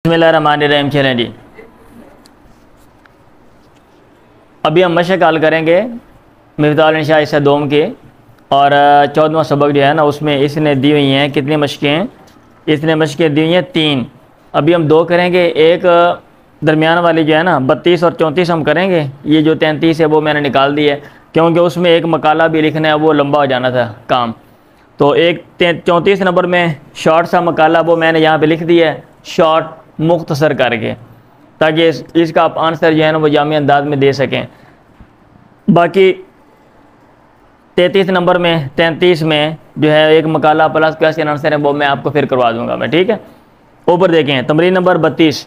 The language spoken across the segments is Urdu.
بسم اللہ الرحمن الرحیم۔ چلیں جی، ابھی ہم مشق حل کریں گے مفتاح الانشاء حصہ دوم کے، اور 14واں سبق جو ہے نا اس میں اس نے دی ہوئی ہیں کتنی مشقیں ہیں؟ اس نے مشقیں دی ہوئی ہیں 3۔ ابھی ہم 2 کریں گے، ایک درمیان والی جو ہے نا 32 اور 34 ہم کریں گے۔ یہ جو 33 ہے وہ میں نے نکال دی ہے کیونکہ اس میں ایک مقالہ بھی لکھنا ہے، وہ لمبا ہو جانا تھا کام، تو ایک 34 نمبر میں شارٹ سا مقالہ وہ میں نے یہاں پہ لکھ دیا ہے، شارٹ مختصر کر کے، تاکہ اس کا آپ آنسر جو ہے نا وہ جامع انداز میں دے سکیں۔ باقی 33 نمبر میں 33 میں جو ہے ایک مقالہ پلس کویسچن آنسر ہے، وہ میں آپ کو پھر کروا دوں گا میں، ٹھیک ہے۔ اوپر دیکھیں تمرین نمبر 32،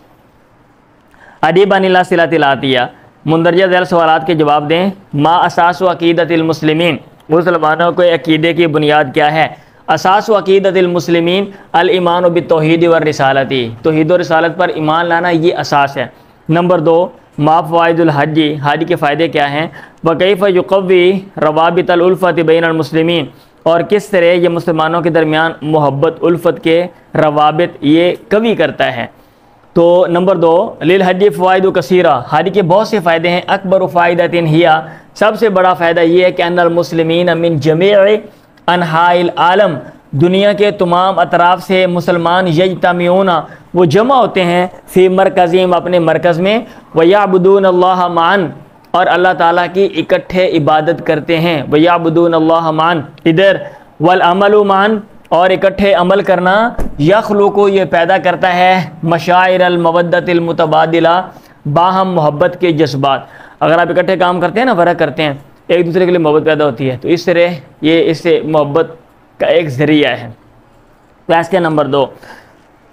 اجیب عن الاسئلۃ الآتیہ، مندرجہ ذیل سوالات کے جواب دیں۔ ما اساس و عقیدۃ المسلمین، مسلمانوں کے عقیدے کی بنیاد کیا ہے؟ اساس و عقیدۃ المسلمین الایمان بالتوحید والرسالۃ، توحید و رسالت پر ایمان لانا یہ اساس ہے۔ نمبر 2، ما فوائد الحج، حج کے فائدے کیا ہیں؟ وکیف یقوی روابط الالفۃ بین المسلمین، اور کس طرح یہ مسلمانوں کے درمیان محبت الفت کے روابط یہ قوی کرتا ہے۔ تو نمبر 2، للحج فوائد کثیرہ، حج کے بہت سے فائدے ہیں۔ اکبر فائدۃ ہی، سب سے بڑا فائدہ یہ ہے کہ ان المسلمین من جمیع انحاء العالم، دنیا کے تمام اطراف سے مسلمان یجتمعون، وہ جمع ہوتے ہیں، فی مرکزہم، اپنے مرکز میں، ویعبدون اللہ معا، اور اللہ تعالیٰ کی اکٹھے عبادت کرتے ہیں، ویعبدون اللہ معا ادھر، والعمل معا، اور اکٹھے عمل کرنا، یخلق، یہ پیدا کرتا ہے، مشاعر المودۃ المتبادلہ، باہم محبت کے جذبات۔ اگر آپ اکٹھے کام کرتے ہیں نا، ورک کرتے ہیں، ایک دوسرے کے لیے محبت پیدا ہوتی ہے، تو اس طرح یہ اس سے محبت کا ایک ذریعہ ہے۔ کویسچن نمبر 2،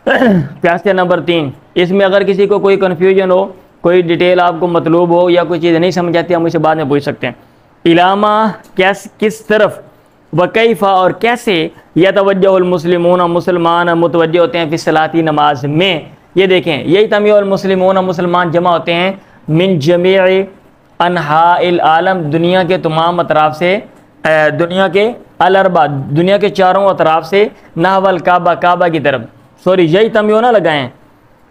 کویسچن نمبر 3، اس میں اگر کسی کو کوئی کنفیوژن ہو، کوئی ڈیٹیل آپ کو مطلوب ہو یا کوئی چیز نہیں سمجھ آتی، ہم اسے بعد میں پوچھ سکتے ہیں۔ علامہ، کس طرف، وکیفہ، اور کیسے، یتوجہ المسلمون، مسلمان متوجہ ہوتے ہیں، فی الصلاۃ، نماز میں۔ یہ دیکھیں، یجتمع المسلمون، مسلمان جمع ہوتے ہیں، من جمیع انحاء العالم، دنیا کے تمام اطراف سے، دنیا کے الاربع، دنیا کے چاروں اطراف سے، نحو الکعبہ، کعبہ کی طرف، سوری یجتمعون نہ لگائیں،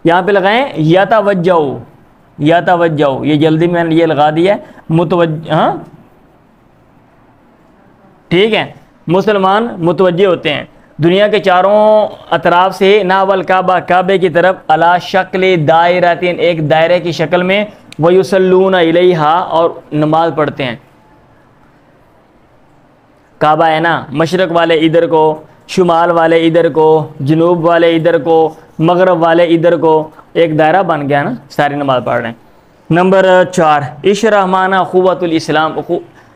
یہاں پہ لگائیں یتوجہ، یتوجہ، یہ جلدی میں نے یہ لگا دیا ہے، متوجہ، ہاں ٹھیک ہے، مسلمان متوجہ ہوتے ہیں دنیا کے چاروں اطراف سے، نحو الکعبہ، کعبے کی طرف، علی شکل دائرۃ، ایک دائرے کی شکل میں، ویصلون الیہا، اور نماز پڑھتے ہیں۔ کعبہ ہے نا، مشرق والے ادھر کو، شمال والے ادھر کو، جنوب والے ادھر کو، مغرب والے ادھر کو، ایک دائرہ بن گیا نا، ساری نماز پڑھ رہے ہیں۔ نمبر 4، اشرح معنی اخوۃ الاسلام،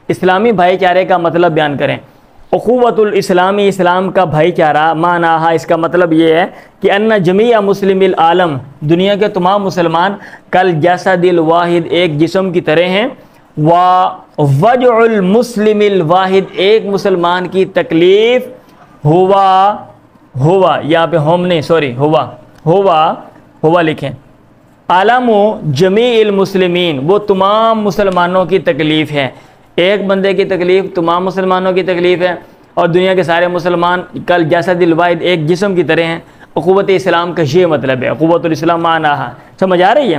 اسلامی بھائی چارے کا مطلب بیان کریں۔ اخوۃ الاسلامی، اسلام کا بھائی چارہ، معنیٰ، اس کا مطلب یہ ہے کہ ان جمیع مسلم العالم، دنیا کے تمام مسلمان، کل جسد الواحد، ایک جسم کی طرح ہیں، ووجع المسلم الواحد، ایک مسلمان کی تکلیف، ہوا یہاں پہ ہوم نہیں، سوری، ہوا لکھیں، عالم جمیع المسلمین، وہ تمام مسلمانوں کی تکلیف ہے، ایک بندے کی تکلیف تمام مسلمانوں کی تکلیف ہے، اور دنیا کے سارے مسلمان کل جسد الواحد، ایک جسم کی طرح ہیں۔ اخوت اسلام کا یہ مطلب ہے، اخوت الاسلام معنیٰ، سمجھ آ رہی ہے؟